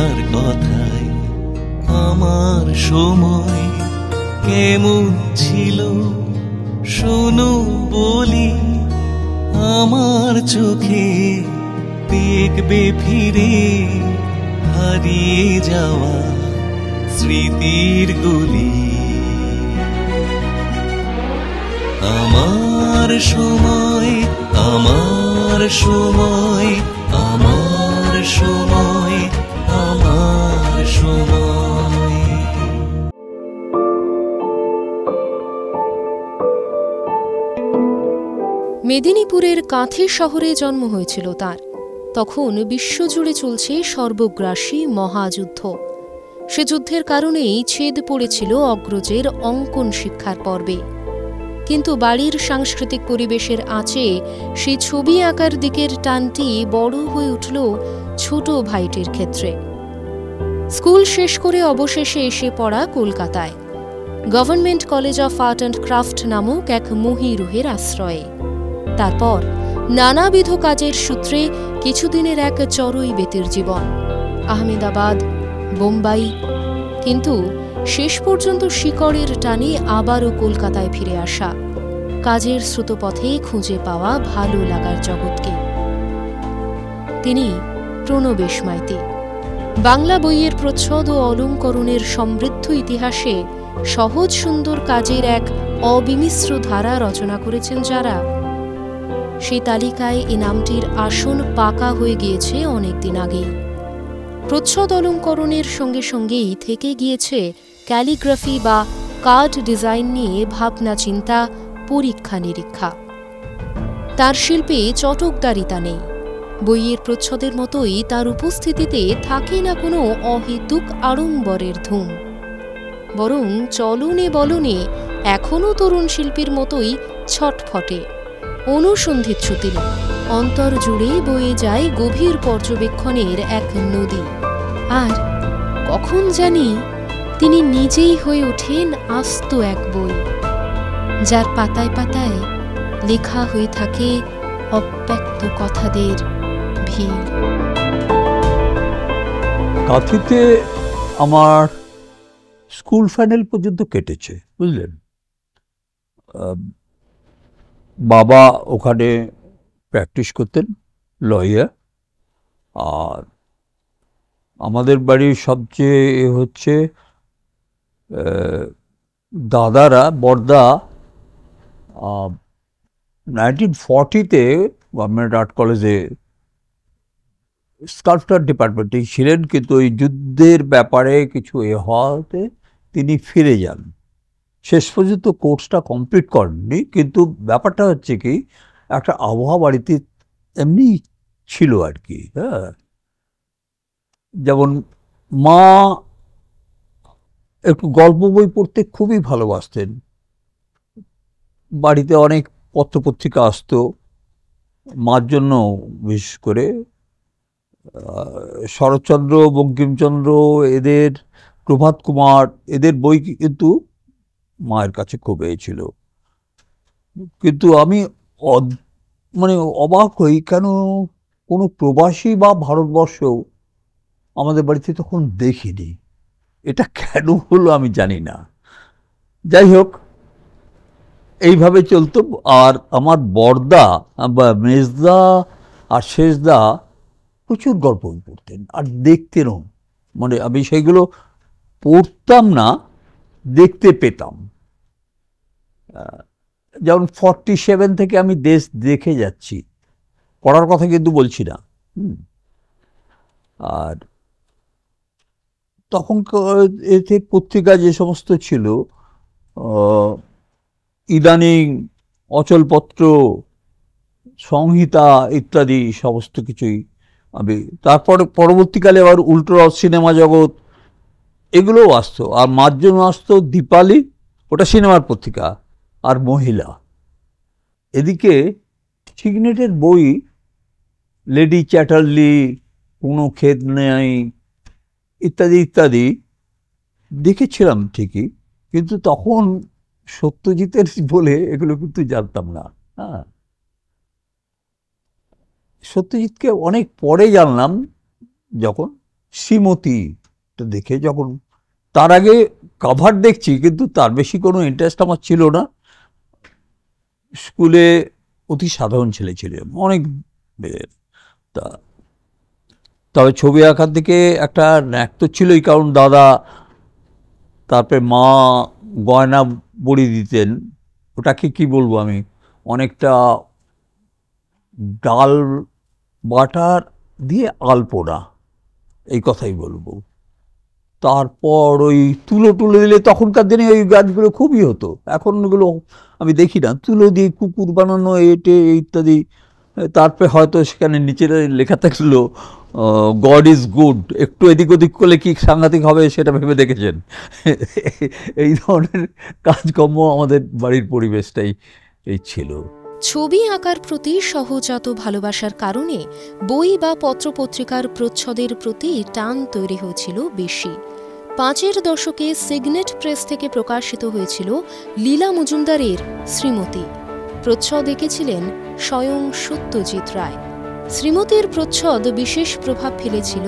তোমার কথায় আমার সময় কেমন ছিল শোনো বলি, আমার চোখে দেখবে ফিরে হারিয়ে যাওয়া স্মৃতির গলি। আমার সময়, আমার সময়, আমার সময়, আমার সময়। মেদিনীপুরের কাঁথি শহরে জন্ম হয়েছিল তার। তখন বিশ্বজুড়ে চলছে সর্বগ্রাসী মহাযুদ্ধ। সে যুদ্ধের কারণেই ছেদ পড়েছিল অগ্রজের অঙ্কন শিক্ষার পর্বে। কিন্তু বাড়ির সাংস্কৃতিক পরিবেশের আঁচে সেই ছবি আঁকার দিকের টানটি বড় হয়ে উঠল ছোট ভাইটির ক্ষেত্রে। স্কুল শেষ করে অবশেষে এসে পড়া কলকাতায় government college of art and craft নামক এক মহীরুহের আশ্রয়ে। তারপর নানাবিধ কাজের সূত্রে কিছুদিনের এক চড়ুই বেতের জীবন, আহমেদাবাদ, বোম্বাই, কিন্তু শেষ পর্যন্ত শিকড়ের টানে আবারও কলকাতায় ফিরে আসা, কাজের স্রোতপথে খুঁজে পাওয়া ভালো লাগার জগৎকে। তিনি প্রণবেশ মাইতি। বাংলা বইয়ের প্রচ্ছদ ও অলঙ্করণের সমৃদ্ধ ইতিহাসে সহজ সুন্দর কাজের এক অবিমিশ্র ধারা রচনা করেছেন যারা, সেই তালিকায় এই নামটির আসন পাকা হয়ে গিয়েছে অনেকদিন আগেই। প্রচ্ছদ অলঙ্করণের সঙ্গে সঙ্গেই থেকে গিয়েছে ক্যালিগ্রাফি বা কার্ড ডিজাইন নিয়ে ভাবনা চিন্তা, পরীক্ষা নিরীক্ষা। তার শিল্পে চটকদারিতা নেই। বইয়ের প্রচ্ছদের মতোই তার উপস্থিতিতে থাকে না কোনো অহেতুক আড়ম্বরের ধুম, বরং চলনে বলনে এখনও তরুণ শিল্পীর মতোই ছটফটে, অনুসন্ধিৎসু তিনি। অন্তর জুড়ে বয়ে যায় গভীর পর্যবেক্ষণের এক নদী। আর কখন জানি তিনি নিজেই হয়ে ওঠেন আস্ত এক বই, যার পাতায় পাতায় লেখা হয়ে থাকে অব্যক্ত কথাদের ভিড়। কাঁথিতে আমার স্কুল ফাইনাল পর্যন্ত কেটেছে, বুঝলেন। বাবা ওখানে প্র্যাকটিস করতেন, লয়ার। আর আমাদের বাড়ির সবচেয়ে হচ্ছে দাদারা, বড়দা 1940-তে গভর্নমেন্ট আর্ট কলেজে স্কাল্পচার ডিপার্টমেন্টে ছিলেন, কিন্তু ওই যুদ্ধের ব্যাপারে কিছু হওয়াতে তিনি ফিরে যান। শেষ পর্যন্ত কোর্সটা কমপ্লিট করেননি, কিন্তু ব্যাপারটা হচ্ছে কি, একটা আবহাওয়া বাড়িতে এমনি ছিল আর কি। হ্যাঁ, যেমন মা একটু গল্প বই পড়তে খুবই ভালোবাসতেন। বাড়িতে অনেক পত্রপত্রিকা আসতো মার জন্য, বিশেষ করে শরৎচন্দ্র, বঙ্কিমচন্দ্র, এদের প্রভাত কুমার, এদের বই কিন্তু মায়ের কাছে খুব ছিল। কিন্তু আমি মানে অবাক হই, কেন কোনো প্রবাসী বা ভারতবর্ষেও আমাদের বাড়িতে তখন দেখিনি। এটা কেন হলো আমি জানি না। যাই হোক, এইভাবে চলতো। আর আমার বড়দা বা মেজদা আর শেষদা প্রচুর গল্প পড়তেন আর দেখতেনও। মানে আমি সেইগুলো পড়তাম না, দেখতে পেতাম। যেমন 47 থেকে আমি দেশ দেখে যাচ্ছি, পড়ার কথা কিন্তু বলছি না। আর তখন এতে পত্রিকা যে সমস্ত ছিল, ইদানিং, অচলপত্র, সংহিতা ইত্যাদি সমস্ত কিছুই আমি, তারপরে পরবর্তীকালে আবার উল্টোরথ, সিনেমা জগৎ, এগুলোও আসতো। আর মার জন্য আসতো দীপালি, ওটা সিনেমার পত্রিকা, আর মহিলা। এদিকে সিগনেটের বই, লেডি চ্যাটার্লি, কোনো খেদ নেই ইত্যাদি ইত্যাদি দেখেছিলাম ঠিকই, কিন্তু তখন সত্যজিতের বলে এগুলো কিন্তু জানতাম না। হ্যাঁ, সত্যজিৎকে অনেক পরে জানলাম, যখন শ্রীমতীটা দেখে যখন, তার আগে কাভার দেখছি কিন্তু তার বেশি কোনো ইন্টারেস্ট আমার ছিল না। স্কুলে অতি সাধারণ ছেলে ছিল অনেক, তা তবে ছবি আঁকার দিকে একটা ন্যাক তো ছিলই, কারণ দাদা তারপরে মা গয়না বড়ি দিতেন, ওটাকে কি বলবো আমি, অনেকটা ডাল বাটার দিয়ে আলপনা, এই কথাই বলবো। তারপর ওই তুলো টুলো দিলে, তখনকার দিনে ওই গাছগুলো খুবই হতো, এখন ওগুলো আমি দেখি না। তুলো দিয়ে কুকুর বানানো, এটে ইত্যাদি। তারপরে হয়তো সেখানে নিচে লেখা থাকলো গড ইজ গুড, একটু এদিক ওদিক করলে কি সাংঘাতিক হবে সেটা ভেবে দেখেছেন? এই ধরনের কাজকর্ম আমাদের বাড়ির পরিবেশটাই এই ছিল। ছবি আঁকার প্রতি সহজাত ভালোবাসার কারণে বই বা পত্রপত্রিকার প্রচ্ছদের প্রতি টান তৈরি হয়েছিল বেশি। ৫-এর দশকে সিগনেট প্রেস থেকে প্রকাশিত হয়েছিল লীলা মজুমদারের শ্রীমতী। প্রচ্ছদ এঁকেছিলেন স্বয়ং সত্যজিৎ রায়। শ্রীমতীর প্রচ্ছদ বিশেষ প্রভাব ফেলেছিল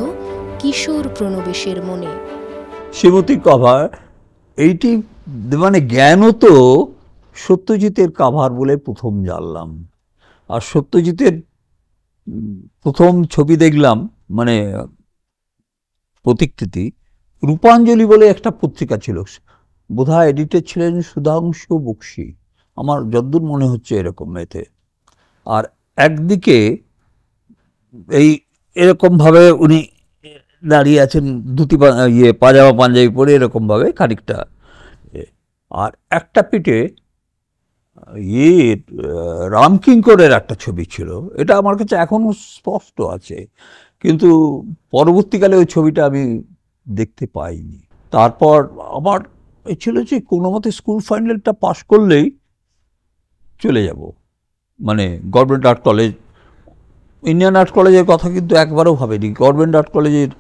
কিশোর প্রণবেশের মনে। শ্রীমতীর কভার এইটি, মানে জ্ঞানও তো সত্যজিতের কাভার বলে প্রথম জানলাম। আর সত্যজিতের প্রথম ছবি দেখলাম, মানে প্রতিকৃতি, রূপাঞ্জলি বলে একটা পত্রিকা ছিল, বোধহয় এডিটর ছিলেন সুধাংশু বক্সী, আমার যদ্দূর মনে হচ্ছে এরকম এতে। আর একদিকে এই এরকমভাবে উনি দাঁড়িয়ে আছেন, ধুতি পাজামা পাঞ্জাবি পরে এরকমভাবে খানিকটা, আর একটা পিঠে রামকিঙ্করের একটা ছবি ছিল। এটা আমার কাছে এখনো স্পষ্ট আছে, কিন্তু পরবর্তীকালে ওই ছবিটা আমি দেখতে পাইনি। তারপর আমার এই ছিল যে কোনো মতে স্কুল ফাইনালটা পাশ করলেই চলে যাব, মানে government art college. Indian art কলেজের কথা কিন্তু একবারও ভাবেনি। গভর্নমেন্ট আর্ট কলেজের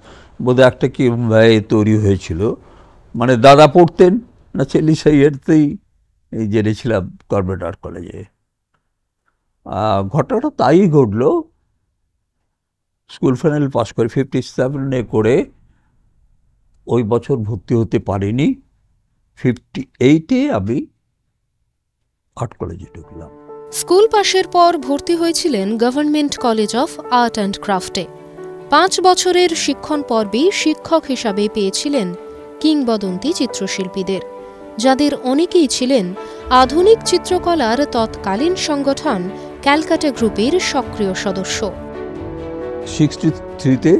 বোধহয় একটা কি তৈরি হয়েছিল, মানে দাদা পড়তেন না চেলিসাইয়েরতেই এই জেনেছিলাম গভর্নমেন্ট আর্ট কলেজে। ঘটনাটা তাই ঘটল, স্কুল ফাইনাল পাস করে 57 করে ওই বছর ভর্তি হতে পারিনি, 58-এ আমি আর্ট কলেজে ঢুকলাম। স্কুল পাশের পর ভর্তি হয়েছিলেন government college of art and ক্রাফটে। 5 বছরের শিক্ষণ পর্বেই শিক্ষক হিসাবে পেয়েছিলেন কিংবদন্তি চিত্রশিল্পীদের, যাদের অনেকেই ছিলেন আধুনিক চিত্রকলার তৎকালীন সংগঠন ক্যালকাটা গ্রুপের সক্রিয় সদস্য। 63-তে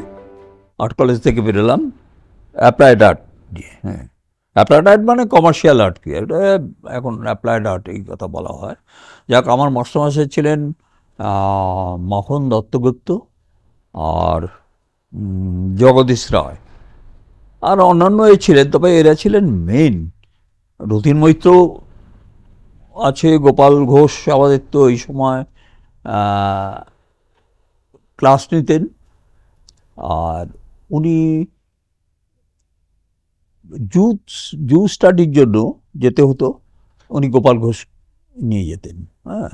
আর্ট কলেজ থেকে বেরোলাম অ্যাপ্লাইড আর্ট দিয়ে। হ্যাঁ, অ্যাপ্লাইড আর্ট মানে কমার্শিয়াল আর্ট, কি এটা এখন অ্যাপ্লাইড আর্ট এই কথা বলা হয়। যাক, আমার মাস্টারমশাই ছিলেন মাখন দত্তগুপ্ত আর জগদীশ রায়, আর অন্যান্য এ ছিলেন, তবে এরা ছিলেন মেইন। রতিন মৈত্র আছে, গোপাল ঘোষ আমাদের তো এই সময় ক্লাস নিতেন, আর উনি জু স্টাডির জন্য যেতে হতো, উনি গোপাল ঘোষ নিয়ে যেতেন। হ্যাঁ,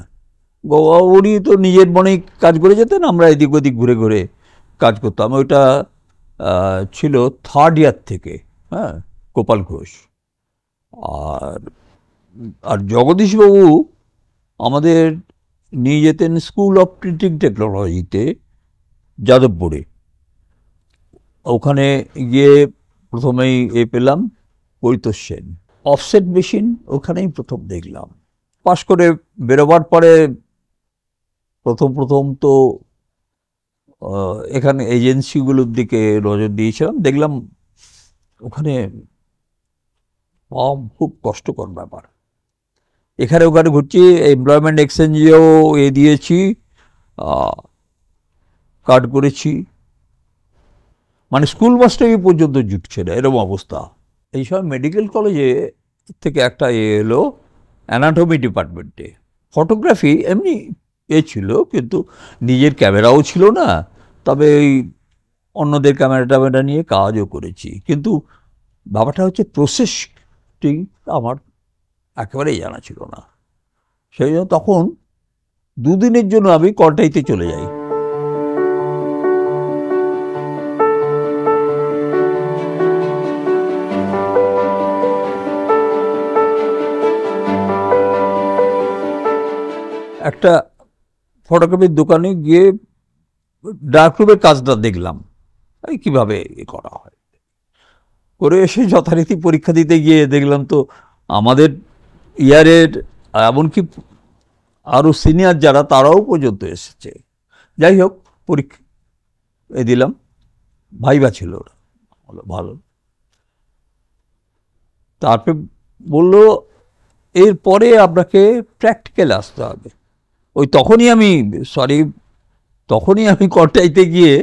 উনি তো নিজের মনেই কাজ করে যেতেন, আমরা এদিক ওদিক ঘুরে ঘুরে কাজ করতাম। ওইটা ছিল 3rd ইয়ার থেকে। হ্যাঁ, গোপাল ঘোষ আর জগদীশবাবু আমাদের নিয়ে যেতেন স্কুল অফ প্রিন্টিং টেকনোলজিতে যাদবপুরে। ওখানে গিয়ে প্রথমেই পেলাম পরিতোষ সেন, অফসেট মেশিন ওখানেই প্রথম দেখলাম। পাশ করে বেরোবার পরে প্রথম তো এখানে এজেন্সিগুলোর দিকে নজর দিয়েছিলাম, দেখলাম ওখানে খুব কষ্টকর ব্যাপার। এখানে ওখানে ঘুরছি, এমপ্লয়মেন্ট এক্সচেঞ্জেও দিয়েছি, কার্ড করেছি, মানে স্কুল মাস্টারই পর্যন্ত জুটছে না, এরকম অবস্থা। এই সময় মেডিকেল কলেজে থেকে একটা এলো অ্যানাটমি ডিপার্টমেন্টে। ফটোগ্রাফি এমনি ছিল, কিন্তু নিজের ক্যামেরাও ছিল না, তবে ওই অন্যদের ক্যামেরা নিয়ে কাজও করেছি। কিন্তু ব্যাপারটা হচ্ছে প্রসেসটি আমার একেবারেই জানা ছিল না। সেই জন্য তখন 2 দিনের জন্য আমি কলটাইতে চলে যাই। একটা ফটোকপির দোকানে গিয়ে ডার্করুমের কাজটা দেখলাম কিভাবে করা হয়, করে এসে যথারীতি পরীক্ষা দিতে গিয়ে দেখলাম তো আমাদের ইয়ারের এমনকি আরও সিনিয়র যারা তারাও পর্যন্ত এসেছে। যাই হোক পরীক্ষা দিলাম, ভাইবা ছিল ওরা, ভালো। তারপরে বললো এরপরে আপনাকে প্র্যাকটিক্যাল আসতে হবে। ওই তখনই আমি কটাইতে গিয়ে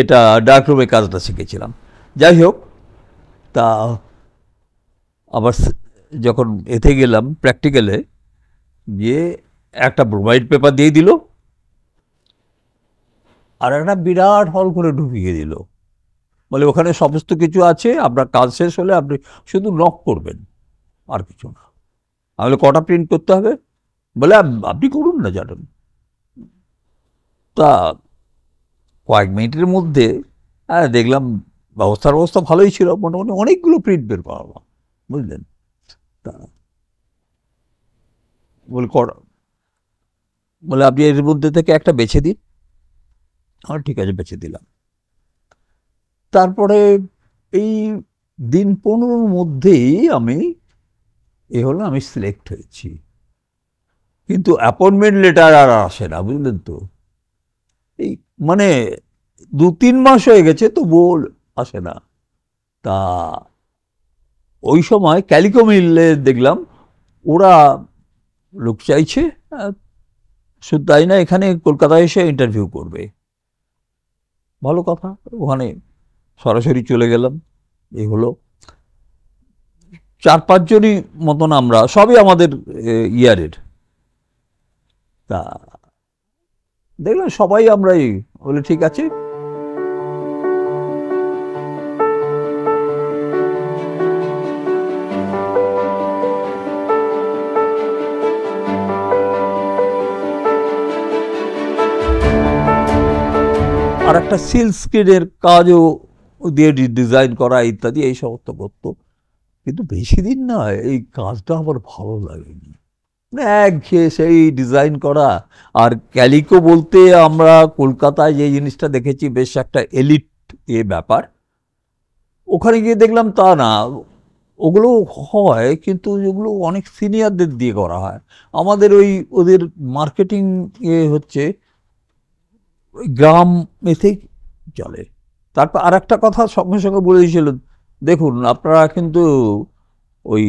এটা ডার্করুমের কাজটা শিখেছিলাম। যাই হোক, তা আবার যখন এতে গেলাম প্র্যাকটিক্যালে গিয়ে একটা ব্রোমাইড পেপার দিয়ে দিল আর একটা বিরাট হল করে ঢুকিয়ে দিল, বলে ওখানে সমস্ত কিছু আছে, আপনার কাজ শেষ হলে আপনি শুধু নক করবেন, আর কিছু না। আমি কটা প্রিন্ট করতে হবে, বলে আপনি করুন না জানেন। তা কয়েক মিনিটের মধ্যে দেখলাম ব্যবস্থা ভালোই ছিল, মোটামুটি অনেকগুলো প্রিন্ট বের করা, বুঝলেন। তা বলে আপনি এর মধ্যে থেকে একটা বেছে দিন। ঠিক আছে, বেছে দিলাম। তারপরে এই দিন 15-র মধ্যেই আমি আমি সিলেক্ট হয়েছি, কিন্তু অ্যাপয়েন্টমেন্ট লেটার আর আসে না, বুঝলেন তো। এই মানে 2-3 মাস হয়ে গেছে তো বল আসে না। তা ওই সময় ক্যালিকো মিলে দেখলাম ওরা লোক চাইছে, শুধু তাই না, এখানে কলকাতায় এসে ইন্টারভিউ করবে। ভালো কথা, ওখানে সরাসরি চলে গেলাম। এই হলো 4-5 জনই মতন, আমরা সবই আমাদের ইয়ারের। তা দেখলাম সবাই আমরাই, বলে ঠিক আছে। আর একটা সিল্ক স্ক্রিনের কাজও দিয়ে ডিজাইন করা ইত্যাদি এই সমস্ত করতো, কিন্তু বেশি দিন নয়, এই কাজটা আমার ভালো লাগেনি। একঘেয়ে সেই ডিজাইন করা। আর ক্যালিকো বলতে আমরা কলকাতায় যে জিনিসটা দেখেছি বেশ একটা এলিট ব্যাপার, ওখানে গিয়ে দেখলাম তা না, ওগুলো হয় কিন্তু ওগুলো অনেক সিনিয়রদের দিয়ে করা হয়। আমাদের ওদের মার্কেটিং হচ্ছে গ্রাম এতেই চলে। তারপর আর একটা কথা সঙ্গে সঙ্গে বলে দিয়েছিল, দেখুন আপনারা কিন্তু ওই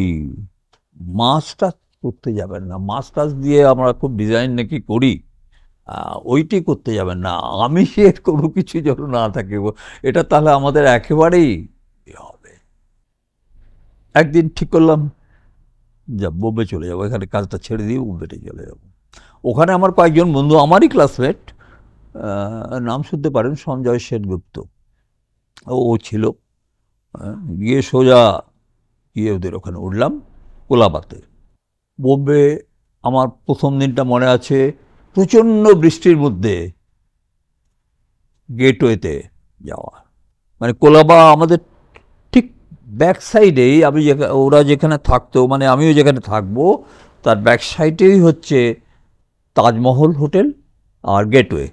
মাছটা করতে যাবেন না, মাছ টাছ দিয়ে আমরা খুব ডিজাইন নাকি করি, ওইটি করতে যাবেন না, আমি এর কোনো কিছু যেন না থাকে, এটা তাহলে আমাদের একেবারেই হবে। একদিন ঠিক করলাম বোম্বে চলে যাবো, এখানে কাজটা ছেড়ে দিয়ে বোম্বেতে চলে যাবো। ওখানে আমার কয়েকজন বন্ধু, আমারই ক্লাসমেট, নাম শুনতে পারেন, সঞ্জয় সেনগুপ্ত, ও ছিল। গিয়ে সোজা গিয়ে ওদের ওখানে উঠলাম কোলাবাতে। বোম্বে আমার প্রথম দিনটা মনে আছে, প্রচণ্ড বৃষ্টির মধ্যে গেটওয়েতে যাওয়া, মানে কোলাবা আমাদের ঠিক ব্যাক সাইডেই, ওরা যেখানে থাকতো, মানে আমিও যেখানে থাকবো তার ব্যাক সাইডেই হচ্ছে তাজমহল হোটেল আর গেটওয়ে।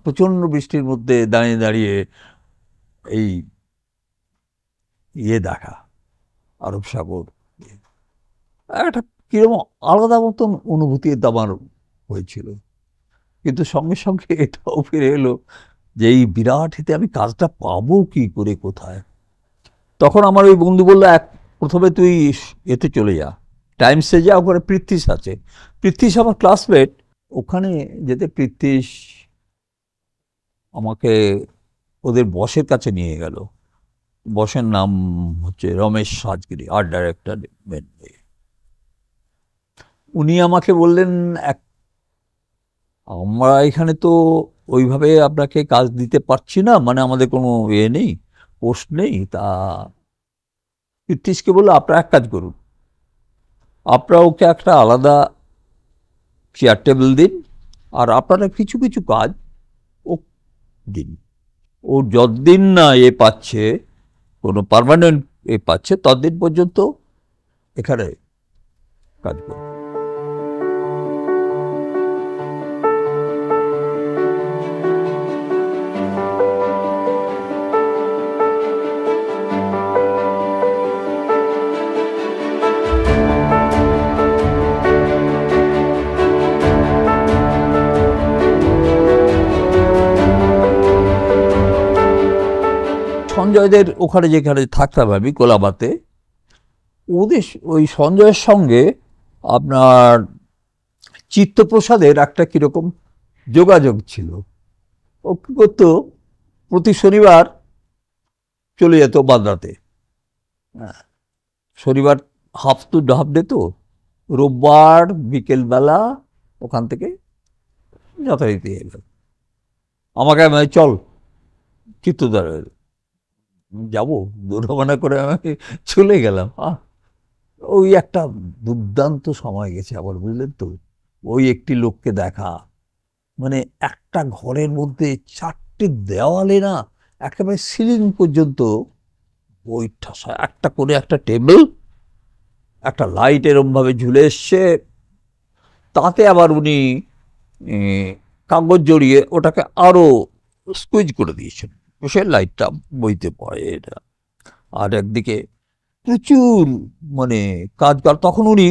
প্রচণ্ড বৃষ্টির মধ্যে দাঁড়িয়ে দাঁড়িয়ে এই দেখা আরব সাগর, একটা কিরকম আলাদা মতন অনুভূতি আমার হয়েছিল। কিন্তু সঙ্গে সঙ্গে এটাও ফিরে এলো যে এই বিরাট হিতে আমি কাজটা পাবো কি করে, কোথায়। তখন আমার ওই বন্ধু বললো, প্রথমে তুই এতে চলে যা, টাইমসে যা, ওখানে পৃথ্বীশ আছে। পৃথ্বীশ আমার ক্লাসমেট, ওখানে যেতে পৃথ্বীশ আমাকে ওদের বসের কাছে নিয়ে গেল। বসের নাম হচ্ছে রমেশ সাজগিরি, আর্ট ডাইরেক্টর। উনি আমাকে বললেন, আমরা এখানে তো ওইভাবে আপনাকে কাজ দিতে পারছি না, মানে আমাদের কোনো নেই, পোস্ট নেই। তা পৃথ্বীশকে বললো, আপনারা এক কাজ করুন, আপনারা ওকে একটা আলাদা চেয়ার টেবিল দিন, আর আপনারা কিছু কিছু কাজ ও দিন, ও যতদিন না পাচ্ছে, কোনো পার্মানেন্ট পাচ্ছে, ততদিন পর্যন্ত এখানে কাজ করুন। সঞ্জয়দের ওখানে যেখানে থাকতাম আমি কোলাবাতে, ওদের ওই সঞ্জয়ের সঙ্গে আপনার চিত্তপ্রসাদের একটা কীরকম যোগাযোগ ছিল। ও কী করতো, প্রতি শনিবার চলে যেত বাদরাতে, শনিবার হাফ ডে তো, রোববার বিকেলবেলা ওখান থেকে যথারীতি এলো আমাকে, আমি চল চিত্তদার যাবো, দুর্ভাবনা করে আমি চলে গেলাম। ওই একটা দুর্দান্ত সময় গেছে আবার, বুঝলেন তো। ওই একটি লোককে দেখা, মানে একটা ঘরের মধ্যে 4টে দেওয়ালে না একেবারে সিলিং পর্যন্ত বই ঠাসা, একটা করে একটা টেবিল, একটা লাইট এরমভাবে ঝুলে এসছে, তাতে আবার উনি কাগজ জড়িয়ে ওটাকে আরো স্কুইজ করে দিয়েছেন, সে লাইটটা বইতে পারে এটা। আর একদিকে প্রচুর মানে কাজ, তখন উনি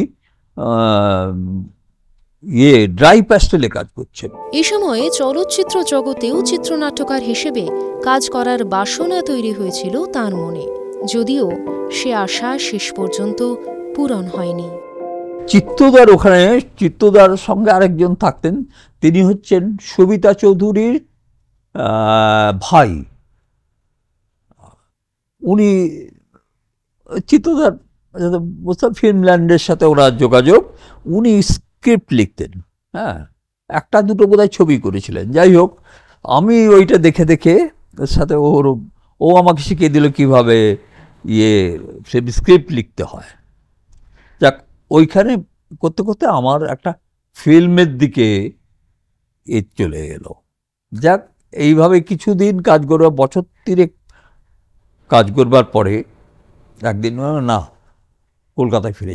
ড্রাই প্যাস্টেলে কাজ করছেন। এই সময়ে চলচ্চিত্র জগতেও চিত্রনাট্যকার হিসেবে কাজ করার বাসনা তৈরি হয়েছিল তার মনে, যদিও সে আশা শেষ পর্যন্ত পূরণ হয়নি। চিত্তদার ওখানে, চিত্তদার সঙ্গে আরেকজন থাকতেন, তিনি হচ্ছেন সবিতা চৌধুরীর ভাই। উনি চিত্তদার ফিল্মল্যান্ডের সাথে ওরা যোগাযোগ, উনি স্ক্রিপ্ট লিখতেন, হ্যাঁ, একটা দুটো বোধহয় ছবি করেছিলেন। যাই হোক, আমি ওইটা দেখে দেখে ওর সাথে ও আমাকে শিখিয়ে দিল কীভাবে স্ক্রিপ্ট লিখতে হয়। যাক, ওইখানে করতে করতে আমার একটা ফিল্মের দিকে চলে গেল। যাক, এইভাবে কিছুদিন কাজ করবার, বছর 3 কাজ করবার পরে একদিন না, কলকাতায় ফিরে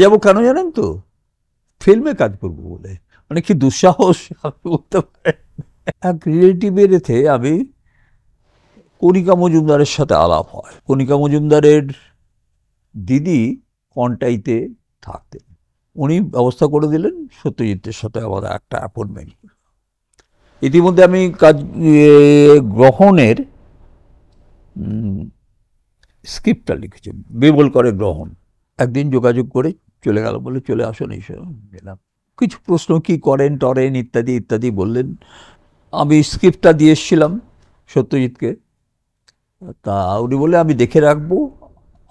যাব কেন জানেন তো, ফিল্মে কাজ করব বলে। মানে কি দুঃসাহস করতে পারে। এক রিলেটিভের এতে আমি কণিকা মজুমদারের সাথে আলাপ হয়। কণিকা মজুমদারের দিদি কন্টাইতে থাকতেন, উনি ব্যবস্থা করে দিলেন সত্যজিতের সাথে আমার একটা অ্যাপয়েন্টমেন্ট। ইতিমধ্যে আমি কাজ গ্রহণের স্ক্রিপ্টটা লিখেছি, বিমল করে গ্রহণ। একদিন যোগাযোগ করে চলে গেল, বলে চলে আসুন। এসে গেলাম, কিছু প্রশ্ন কি করেন টরেন ইত্যাদি ইত্যাদি বললেন। আমি স্ক্রিপ্টটা দিয়ে এসেছিলাম সত্যজিৎকে, তা উনি বলে আমি দেখে রাখবো,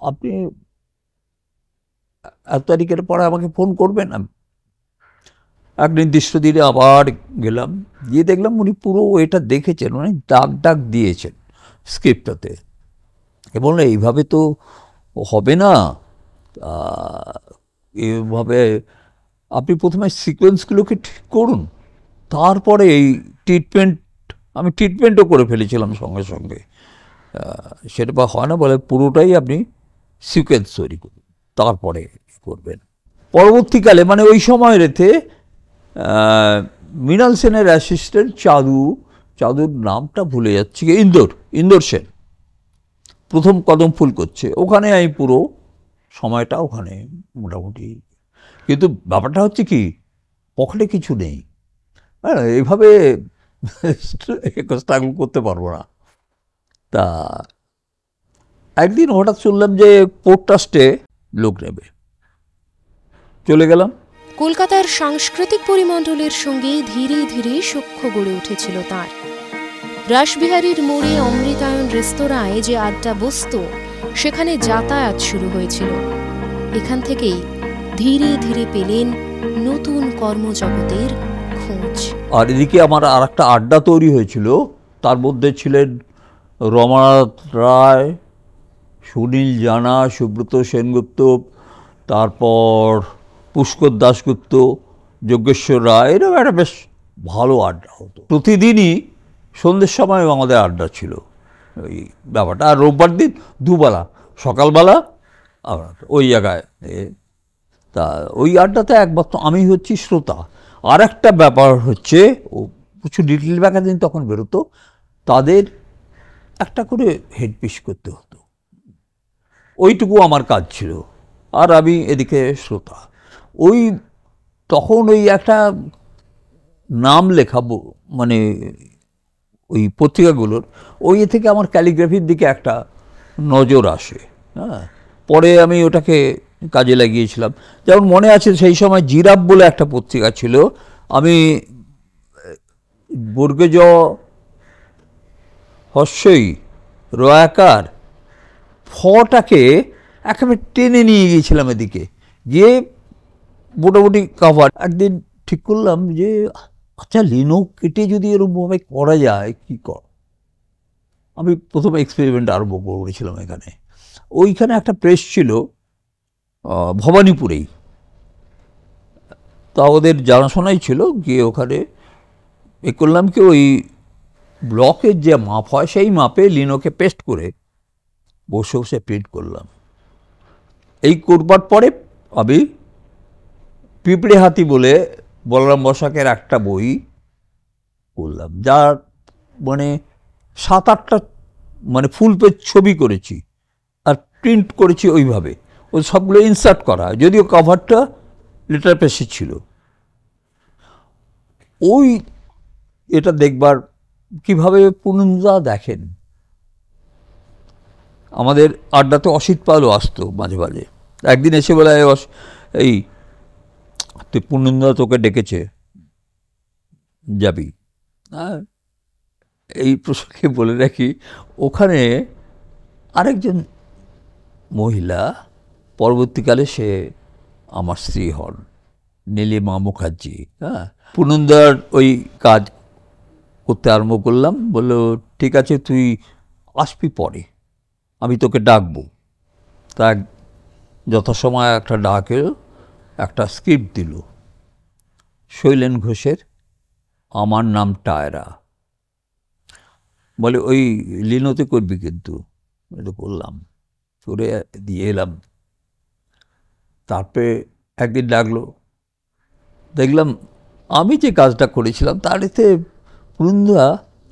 আপনি এত তারিখের পরে আমাকে ফোন করবেন। এক নির্দিষ্ট দিনে আবার গেলাম, গিয়ে দেখলাম উনি পুরো এটা দেখেছেন, মানে দাগ দিয়েছেন স্ক্রিপ্টটাতে। এবং এইভাবে তো হবে না, এইভাবে আপনি প্রথমে সিকোয়েন্সগুলোকে ঠিক করুন, তারপরে এই আমি ট্রিটমেন্টও করে ফেলেছিলাম সঙ্গে সঙ্গে। সেটা বা হয় না, বলে পুরোটাই আপনি সিকোয়েন্স তৈরি করুন, তারপরে করবেন। পরবর্তীকালে মানে ওই সময়ের এতে মৃণাল সেনের অ্যাসিস্ট্যান্ট চাঁদুর নামটা ভুলে যাচ্ছি, ইন্দোর সেন প্রথম কদম ফুল করছে, ওখানে আমি পুরো সময়টা ওখানে মোটামুটি। কিন্তু ব্যাপারটা হচ্ছে কি, পকেটে কিছু নেই, হ্যাঁ, এইভাবে স্ট্রাগল করতে পারবো না। তা একদিন হঠাৎ শুনলাম যে পোর্ট ট্রাস্টে লোক নেবে, চলে গেলাম। কলকাতার সাংস্কৃতিক পরিমণ্ডলের সঙ্গে ধীরে ধীরে সখ্য গড়ে উঠেছিল তাঁর। রাসবিহারীর মোড়ে অমৃতায়ন রেস্তোরাঁয় যে আড্ডা বসত, সেখানে যাতায়াত শুরু হয়েছিল। এখান থেকেই ধীরে ধীরে পেলেন নতুন কর্মজগতের খোঁজ। আর এদিকে আমার আর একটা আড্ডা তৈরি হয়েছিল, তার মধ্যে ছিলেন রমানাথ রায়, সুনীল জানা, সুব্রত সেনগুপ্ত, তারপর পুষ্কর দাশগুপ্ত, যজ্ঞেশ্বর রায়, এরকম একটা বেশ ভালো আড্ডা হতো। প্রতিদিনই সন্ধ্যের সময় আমাদের আড্ডা ছিল ওই ব্যাপারটা। আর রোববার দিন দুবেলা, সকালবেলা আমরা ওই জায়গায়। তা ওই আড্ডাতে একবার তো আমি হচ্ছি শ্রোতা। আর একটা ব্যাপার হচ্ছে, ও কিছু লিটল ম্যাগাজিন তখন বেরোতো, তাদের একটা করে হেডপিস করতে হতো, ওইটুকু আমার কাজ ছিল। আর আমি এদিকে শ্রোতা। তখন ওই একটা নাম লেখাবো, মানে ওই পত্রিকাগুলোর, ওই থেকে আমার ক্যালিগ্রাফির দিকে একটা নজর আসে। হ্যাঁ, পরে আমি ওটাকে কাজে লাগিয়েছিলাম। যেমন মনে আছে সেই সময় জিরাফ বলে একটা পত্রিকা ছিল, আমি বর্গজ হস্যই রয়াকার ফটাকে একেবারে টেনে নিয়ে গিয়েছিলাম এদিকে, গিয়ে মোটামুটি কাভার। একদিন ঠিক করলাম যে আচ্ছা লিনো কেটে যদি এরকমভাবে করা যায় কী কর। আমি প্রথম এক্সপেরিমেন্ট আরম্ভ করেছিলাম এখানে। ওইখানে একটা প্রেস ছিল ভবানীপুরেই, তা ওদের জানাশোনাই ছিল। গিয়ে ওখানে এ করলাম কি, ওই ব্লকের যে মাপ হয় সেই মাপে লিনোকে পেস্ট করে বসে বসে প্রিন্ট করলাম। এই করবার পরে আমি পিঁপড়ে হাতি বলে বলরাম বসাকের একটা বই করলাম, যার মানে 7-8টা মানে ফুল পেজ ছবি করেছি আর প্রিন্ট করেছি ওইভাবে। ওই সবগুলো ইনসার্ট করা, যদিও কভারটা লেটার প্রেসে ছিল। ওই এটা দেখবার কিভাবে পূর্ণদা দেখেন, আমাদের আড্ডাতে অসিত পালও আসতো মাঝে মাঝে। একদিন এসে বলে, এই তুই পূর্ণদা তোকে ডেকেছে, যাবি। এই প্রসঙ্গে বলে রাখি, ওখানে আরেকজন মহিলা পরবর্তীকালে সে আমার স্ত্রী হন, নীলিমা মুখার্জি। হ্যাঁ, পূর্ণদার ওই কাজ করতে আরম্ভ করলাম। বললো ঠিক আছে তুই আসবি পরে, আমি তোকে ডাকবো। তা যথাসময় একটা ডাকে একটা স্ক্রিপ্ট দিল, শৈলেন ঘোষের আমার নাম টায়রা। বলে ওই লিনোতে করবি কিন্তু। এটা করলাম, করে দিয়ে এলাম। তারপরে একদিন ডাকলো, দেখলাম আমি যে কাজটা করেছিলাম তার এতে পূর্ণদা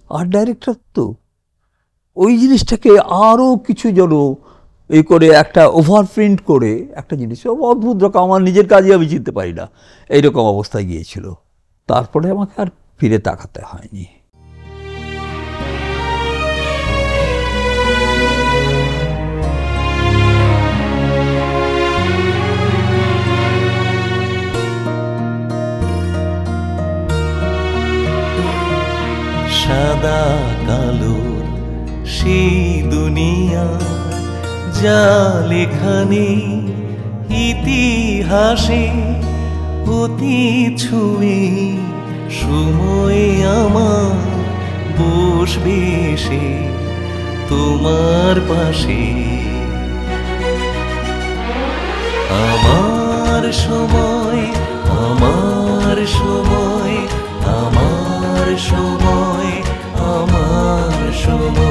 আর্ট ডাইরেক্টর, তো ওই জিনিসটাকে আরও কিছু যেন এই করে একটা ওভার প্রিন্ট করে একটা জিনিস, অদ্ভুত রকম, আমার নিজের কাজে আমি চিনতে পারি না, এইরকম অবস্থায় গিয়েছিল। তারপরে আমাকে আর ফিরে তাকাতে হয়নি। সাদা কালোর সেই দুনিয়া যা লেখানে ইতিহাসে অতি ছুঁয়ে সময় আমার বসবে সে তোমার পাশে। আমার সময়, আমার সময়, আমার সময়, আমার সময়।